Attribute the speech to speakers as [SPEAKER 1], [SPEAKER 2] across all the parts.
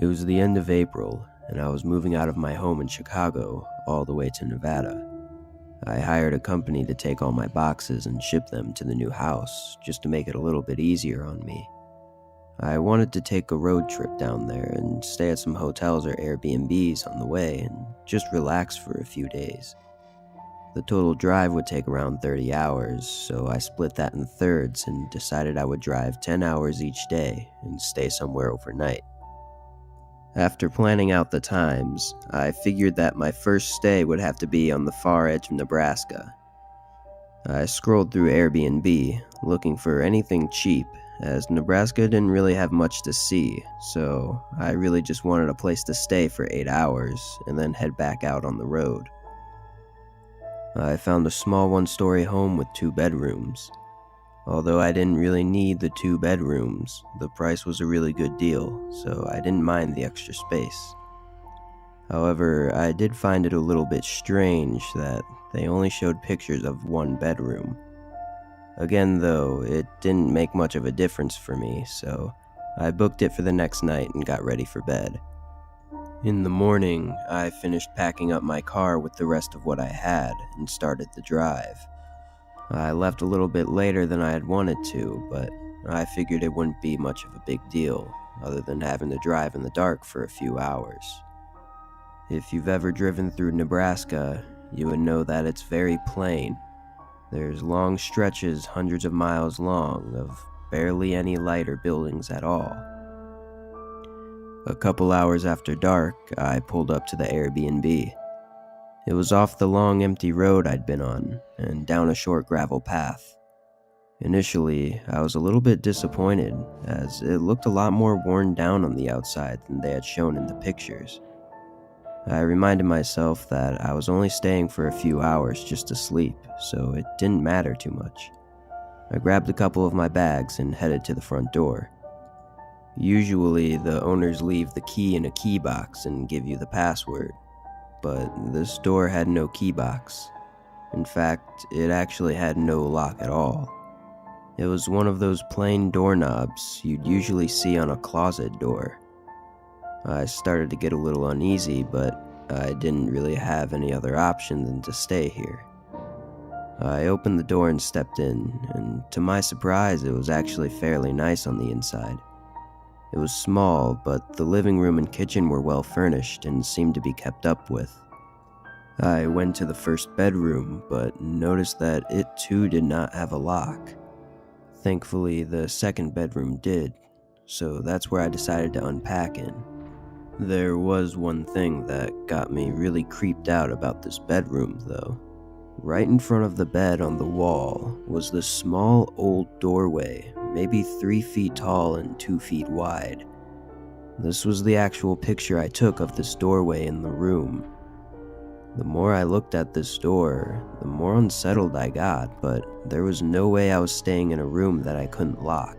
[SPEAKER 1] It was the end of April, and I was moving out of my home in Chicago all the way to Nevada. I hired a company to take all my boxes and ship them to the new house, just to make it a little bit easier on me. I wanted to take a road trip down there and stay at some hotels or Airbnbs on the way and just relax for a few days. The total drive would take around 30 hours, so I split that in thirds and decided I would drive 10 hours each day and stay somewhere overnight. After planning out the times, I figured that my first stay would have to be on the far edge of Nebraska. I scrolled through Airbnb, looking for anything cheap, as Nebraska didn't really have much to see, so I really just wanted a place to stay for 8 hours and then head back out on the road. I found a small one-story home with 2 bedrooms. Although I didn't really need the 2 bedrooms, the price was a really good deal, so I didn't mind the extra space. However, I did find it a little bit strange that they only showed pictures of 1 bedroom. Again though, it didn't make much of a difference for me, so I booked it for the next night and got ready for bed. In the morning, I finished packing up my car with the rest of what I had and started the drive. I left a little bit later than I had wanted to, but I figured it wouldn't be much of a big deal, other than having to drive in the dark for a few hours. If you've ever driven through Nebraska, you would know that it's very plain. There's long stretches hundreds of miles long of barely any light or buildings at all. A couple hours after dark, I pulled up to the Airbnb. It was off the long empty road I'd been on, and down a short gravel path. Initially, I was a little bit disappointed, as it looked a lot more worn down on the outside than they had shown in the pictures. I reminded myself that I was only staying for a few hours just to sleep, so it didn't matter too much. I grabbed a couple of my bags and headed to the front door. Usually, the owners leave the key in a key box and give you the password. But this door had no key box. In fact, it actually had no lock at all. It was one of those plain doorknobs you'd usually see on a closet door. I started to get a little uneasy, but I didn't really have any other option than to stay here. I opened the door and stepped in, and to my surprise, it was actually fairly nice on the inside. It was small, but the living room and kitchen were well furnished and seemed to be kept up with. I went to the first bedroom, but noticed that it too did not have a lock. Thankfully, the second bedroom did, so that's where I decided to unpack in. There was one thing that got me really creeped out about this bedroom, though. Right in front of the bed on the wall was this small old doorway, maybe 3 feet tall and 2 feet wide. This was the actual picture I took of this doorway in the room. The more I looked at this door, the more unsettled I got, but there was no way I was staying in a room that I couldn't lock.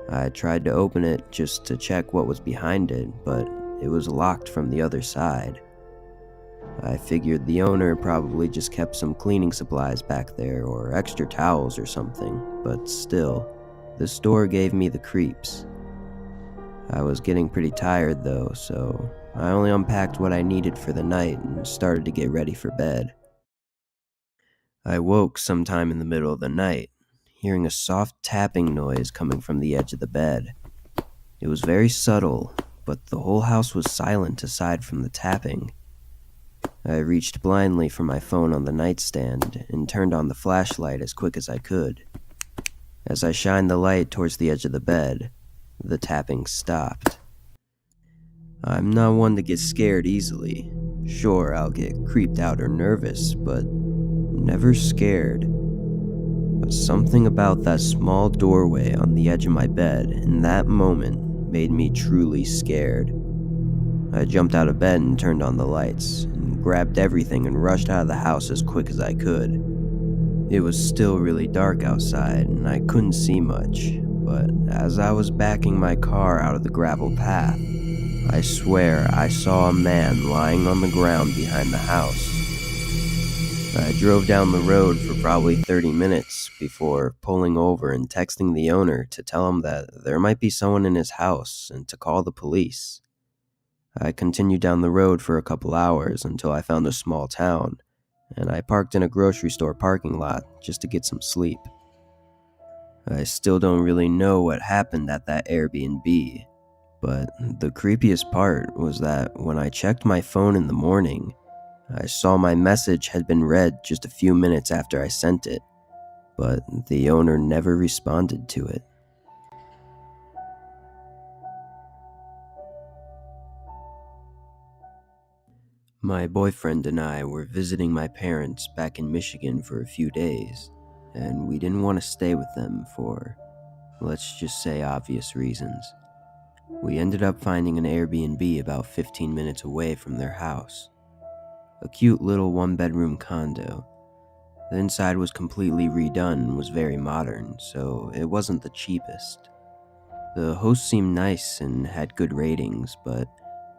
[SPEAKER 1] I tried to open it just to check what was behind it, but it was locked from the other side. I figured the owner probably just kept some cleaning supplies back there or extra towels or something, but still, this door gave me the creeps. I was getting pretty tired though, so I only unpacked what I needed for the night and started to get ready for bed. I woke sometime in the middle of the night, hearing a soft tapping noise coming from the edge of the bed. It was very subtle, but the whole house was silent aside from the tapping. I reached blindly for my phone on the nightstand and turned on the flashlight as quick as I could. As I shined the light towards the edge of the bed, the tapping stopped. I'm not one to get scared easily. Sure, I'll get creeped out or nervous, but never scared. But something about that small doorway on the edge of my bed in that moment made me truly scared. I jumped out of bed and turned on the lights, and grabbed everything and rushed out of the house as quick as I could. It was still really dark outside, and I couldn't see much, but as I was backing my car out of the gravel path, I swear I saw a man lying on the ground behind the house. I drove down the road for probably 30 minutes before pulling over and texting the owner to tell him that there might be someone in his house and to call the police. I continued down the road for a couple hours until I found a small town, and I parked in a grocery store parking lot just to get some sleep. I still don't really know what happened at that Airbnb, but the creepiest part was that when I checked my phone in the morning, I saw my message had been read just a few minutes after I sent it, but the owner never responded to it. My boyfriend and I were visiting my parents back in Michigan for a few days, and we didn't want to stay with them for, let's just say, obvious reasons. We ended up finding an Airbnb about 15 minutes away from their house. A cute little one-bedroom condo. The inside was completely redone and was very modern, so it wasn't the cheapest. The host seemed nice and had good ratings, but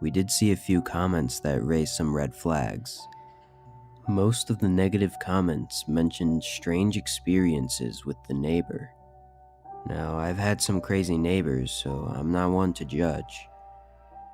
[SPEAKER 1] we did see a few comments that raised some red flags. Most of the negative comments mentioned strange experiences with the neighbor. Now, I've had some crazy neighbors, so I'm not one to judge.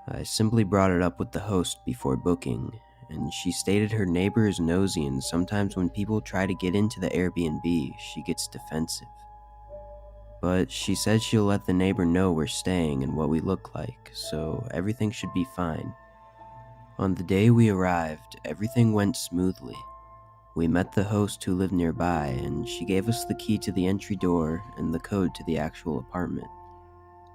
[SPEAKER 1] I simply brought it up with the host before booking, and she stated her neighbor is nosy and sometimes when people try to get into the Airbnb, she gets defensive. But she said she'll let the neighbor know we're staying and what we look like, so everything should be fine. On the day we arrived, everything went smoothly. We met the host who lived nearby, and she gave us the key to the entry door and the code to the actual apartment.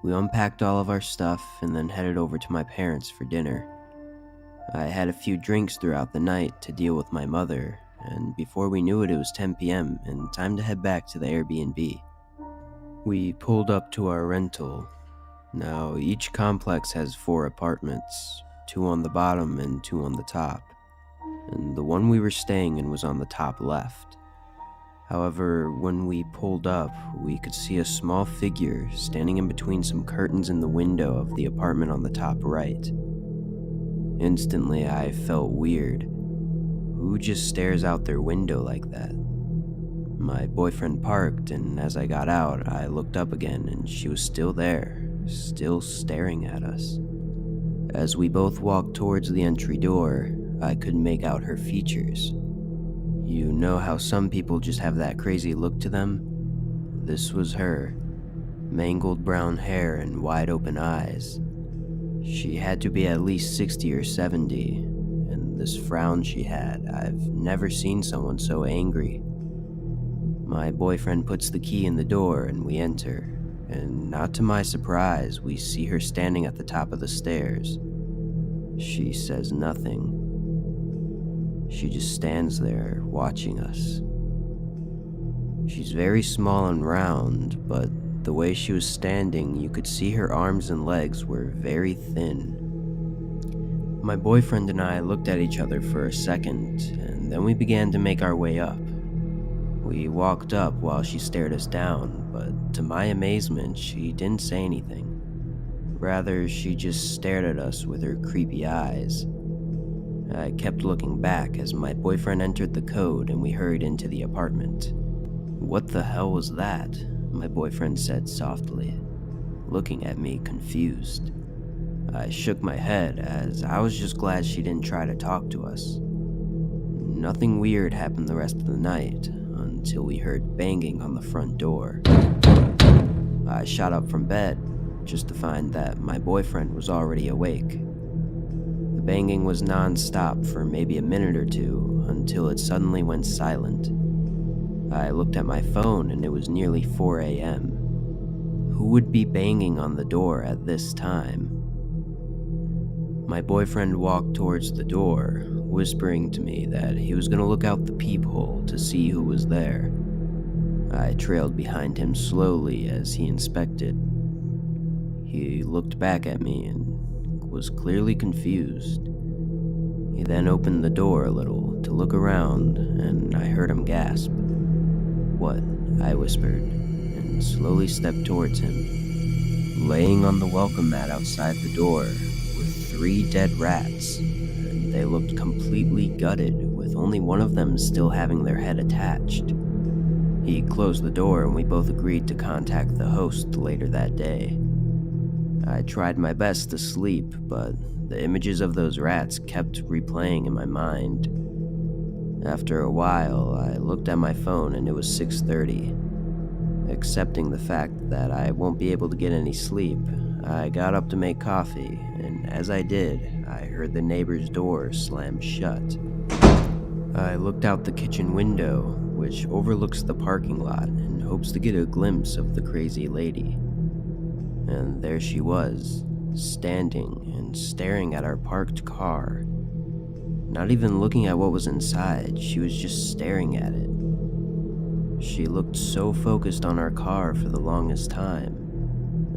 [SPEAKER 1] We unpacked all of our stuff and then headed over to my parents for dinner. I had a few drinks throughout the night to deal with my mother, and before we knew it, it was 10 p.m. and time to head back to the Airbnb. We pulled up to our rental. Now, each complex has 4 apartments, 2 on the bottom and 2 on the top, and the one we were staying in was on the top left. However, when we pulled up, we could see a small figure standing in between some curtains in the window of the apartment on the top right. Instantly, I felt weird. Who just stares out their window like that? My boyfriend parked, and as I got out, I looked up again, and she was still there, still staring at us. As we both walked towards the entry door, I could make out her features. You know how some people just have that crazy look to them? This was her. Mangled brown hair and wide open eyes. She had to be at least 60 or 70, and this frown she had, I've never seen someone so angry. My boyfriend puts the key in the door and we enter, and not to my surprise, we see her standing at the top of the stairs. She says nothing. She just stands there, watching us. She's very small and round, but the way she was standing, you could see her arms and legs were very thin. My boyfriend and I looked at each other for a second, and then we began to make our way up. We walked up while she stared us down, but to my amazement, she didn't say anything. Rather, she just stared at us with her creepy eyes. I kept looking back as my boyfriend entered the code and we hurried into the apartment. "What the hell was that?" my boyfriend said softly, looking at me confused. I shook my head as I was just glad she didn't try to talk to us. Nothing weird happened the rest of the night until we heard banging on the front door. I shot up from bed just to find that my boyfriend was already awake. The banging was non-stop for maybe a minute or two until it suddenly went silent. I looked at my phone and it was nearly 4 a.m. Who would be banging on the door at this time? My boyfriend walked towards the door, whispering to me that he was going to look out the peephole to see who was there. I trailed behind him slowly as he inspected. He looked back at me and was clearly confused. He then opened the door a little to look around, and I heard him gasp. "What?" I whispered, and slowly stepped towards him. Laying on the welcome mat outside the door were 3 dead rats, and they looked completely gutted with with only one of them still having their head attached. He closed the door and we both agreed to contact the host later that day. I tried my best to sleep, but the images of those rats kept replaying in my mind. After a while, I looked at my phone and it was 6:30. Accepting the fact that I won't be able to get any sleep, I got up to make coffee, and as I did, I heard the neighbor's door slam shut. I looked out the kitchen window, which overlooks the parking lot, and hopes to get a glimpse of the crazy lady. And there she was, standing and staring at our parked car. Not even looking at what was inside, she was just staring at it. She looked so focused on our car for the longest time,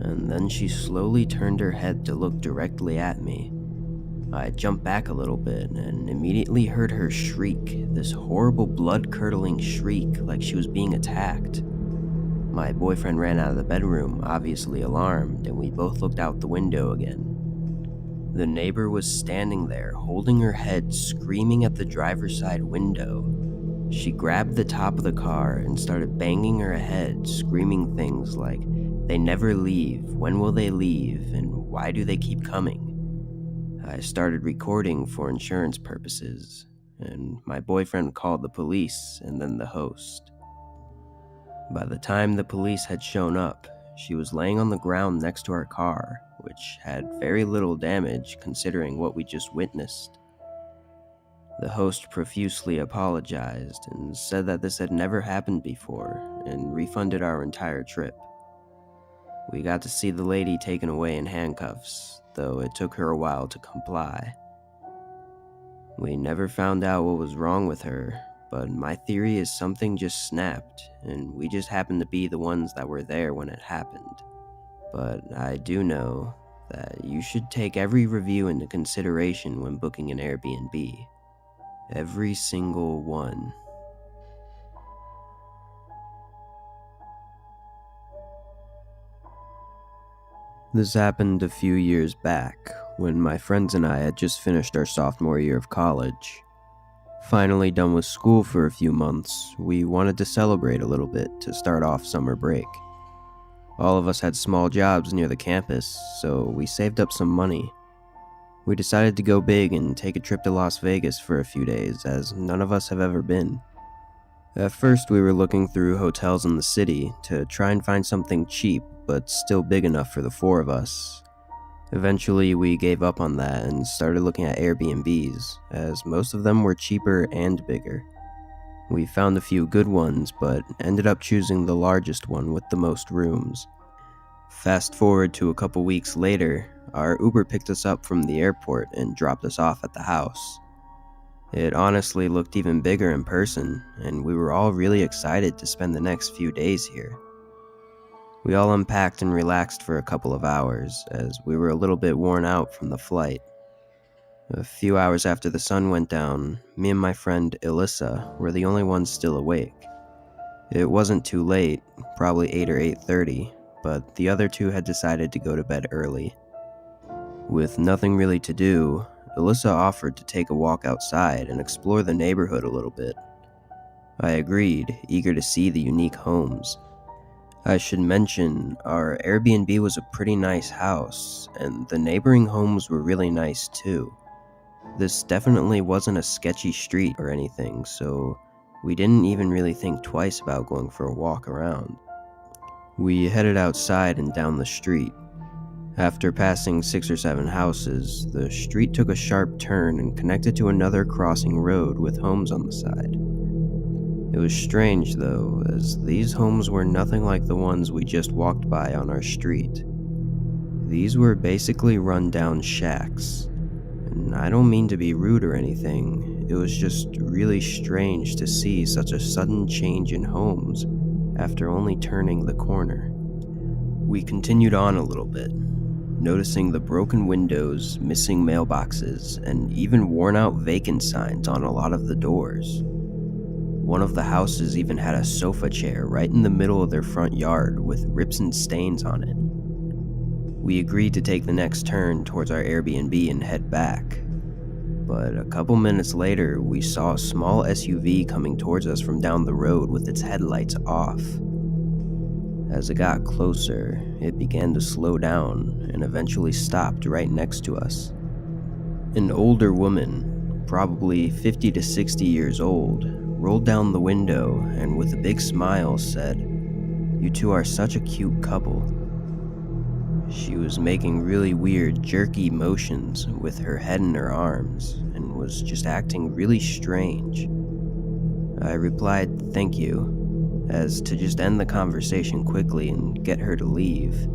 [SPEAKER 1] and then she slowly turned her head to look directly at me. I jumped back a little bit and immediately heard her shriek, this horrible blood-curdling shriek like she was being attacked. My boyfriend ran out of the bedroom, obviously alarmed, and we both looked out the window again. The neighbor was standing there, holding her head, screaming at the driver's side window. She grabbed the top of the car and started banging her head, screaming things like, "They never leave, when will they leave, and why do they keep coming?" I started recording for insurance purposes, and my boyfriend called the police and then the host. By the time the police had shown up, she was laying on the ground next to our car, which had very little damage considering what we just witnessed. The host profusely apologized and said that this had never happened before and refunded our entire trip. We got to see the lady taken away in handcuffs, though it took her a while to comply. We never found out what was wrong with her, but my theory is something just snapped, and we just happened to be the ones that were there when it happened. But I do know that you should take every review into consideration when booking an Airbnb. Every single one. This happened a few years back, when my friends and I had just finished our sophomore year of college. Finally done with school for a few months, we wanted to celebrate a little bit to start off summer break. All of us had small jobs near the campus, so we saved up some money. We decided to go big and take a trip to Las Vegas for a few days, as none of us have ever been. At first, we were looking through hotels in the city to try and find something cheap, but still big enough for the four of us. Eventually, we gave up on that and started looking at Airbnbs, as most of them were cheaper and bigger. We found a few good ones, but ended up choosing the largest one with the most rooms. Fast forward to a couple weeks later, our Uber picked us up from the airport and dropped us off at the house. It honestly looked even bigger in person, and we were all really excited to spend the next few days here. We all unpacked and relaxed for a couple of hours, as we were a little bit worn out from the flight. A few hours after the sun went down, me and my friend Alyssa were the only ones still awake. It wasn't too late, probably 8 or 8:30, but the other two had decided to go to bed early. With nothing really to do, Alyssa offered to take a walk outside and explore the neighborhood a little bit. I agreed, eager to see the unique homes. I should mention, our Airbnb was a pretty nice house, and the neighboring homes were really nice too. This definitely wasn't a sketchy street or anything, so we didn't even really think twice about going for a walk around. We headed outside and down the street. After passing 6 or 7 houses, the street took a sharp turn and connected to another crossing road with homes on the side. It was strange though, as these homes were nothing like the ones we just walked by on our street. These were basically run-down shacks, and I don't mean to be rude or anything, it was just really strange to see such a sudden change in homes after only turning the corner. We continued on a little bit, noticing the broken windows, missing mailboxes, and even worn-out vacant signs on a lot of the doors. One of the houses even had a sofa chair right in the middle of their front yard with rips and stains on it. We agreed to take the next turn towards our Airbnb and head back. but a couple minutes later, we saw a small SUV coming towards us from down the road with its headlights off. As it got closer, it began to slow down and eventually stopped right next to us. An older woman, probably 50 to 60 years old, rolled down the window and with a big smile said, "You two are such a cute couple." She was making really weird, jerky motions with her head in her arms and was just acting really strange. I replied, "Thank you," as to just end the conversation quickly and get her to leave.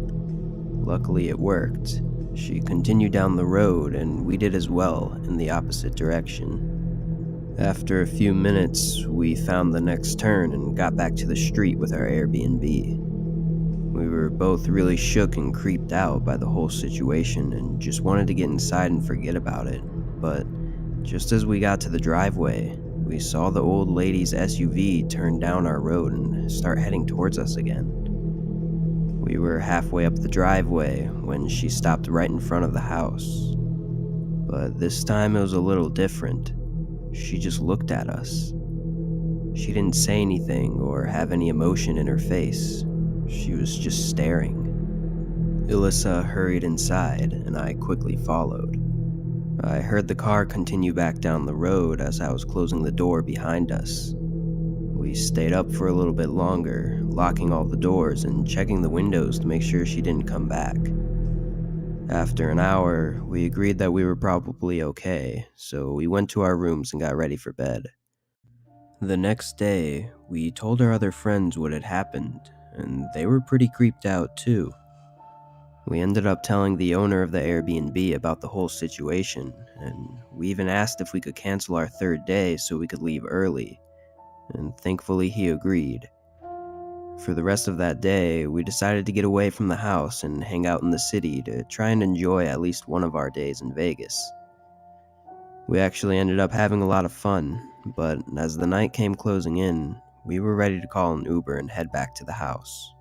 [SPEAKER 1] Luckily, it worked. She continued down the road, and we did as well in the opposite direction. After a few minutes, we found the next turn and got back to the street with our Airbnb. We were both really shook and creeped out by the whole situation and just wanted to get inside and forget about it. But just as we got to the driveway, we saw the old lady's SUV turn down our road and start heading towards us again. We were halfway up the driveway when she stopped right in front of the house. But this time it was a little different. She just looked at us. She didn't say anything or have any emotion in her face. She was just staring. Alyssa hurried inside, and I quickly followed. I heard the car continue back down the road as I was closing the door behind us. We stayed up for a little bit longer, locking all the doors and checking the windows to make sure she didn't come back. After an hour, we agreed that we were probably okay, so we went to our rooms and got ready for bed. The next day, we told our other friends what had happened, and they were pretty creeped out too. We ended up telling the owner of the Airbnb about the whole situation, and we even asked if we could cancel our third day so we could leave early, and thankfully he agreed. For the rest of that day, we decided to get away from the house and hang out in the city to try and enjoy at least one of our days in Vegas. We actually ended up having a lot of fun, but as the night came closing in, we were ready to call an Uber and head back to the house.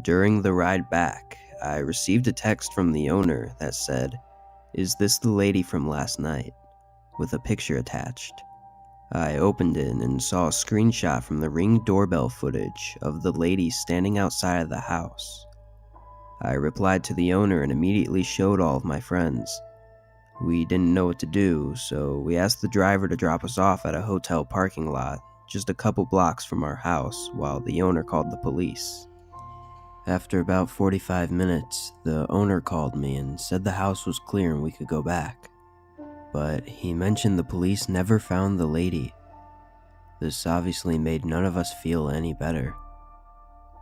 [SPEAKER 1] During the ride back, I received a text from the owner that said, "Is this the lady from last night?" with a picture attached. I opened it and saw a screenshot from the Ring doorbell footage of the lady standing outside of the house. I replied to the owner and immediately showed all of my friends. We didn't know what to do, so we asked the driver to drop us off at a hotel parking lot just a couple blocks from our house while the owner called the police. After about 45 minutes, the owner called me and said the house was clear and we could go back. But he mentioned the police never found the lady. This obviously made none of us feel any better.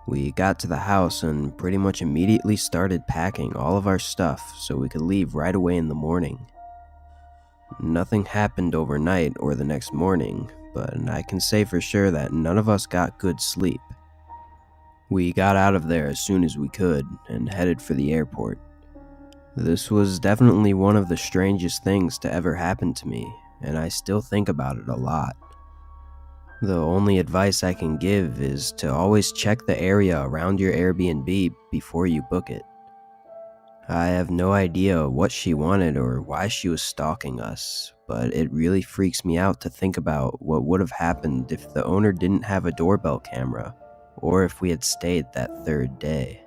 [SPEAKER 1] We got to the house and pretty much immediately started packing all of our stuff so we could leave right away in the morning. Nothing happened overnight or the next morning, but I can say for sure that none of us got good sleep. We got out of there as soon as we could and headed for the airport. This was definitely one of the strangest things to ever happen to me, and I still think about it a lot. The only advice I can give is to always check the area around your Airbnb before you book it. I have no idea what she wanted or why she was stalking us, but it really freaks me out to think about what would have happened if the owner didn't have a doorbell camera, or if we had stayed that third day.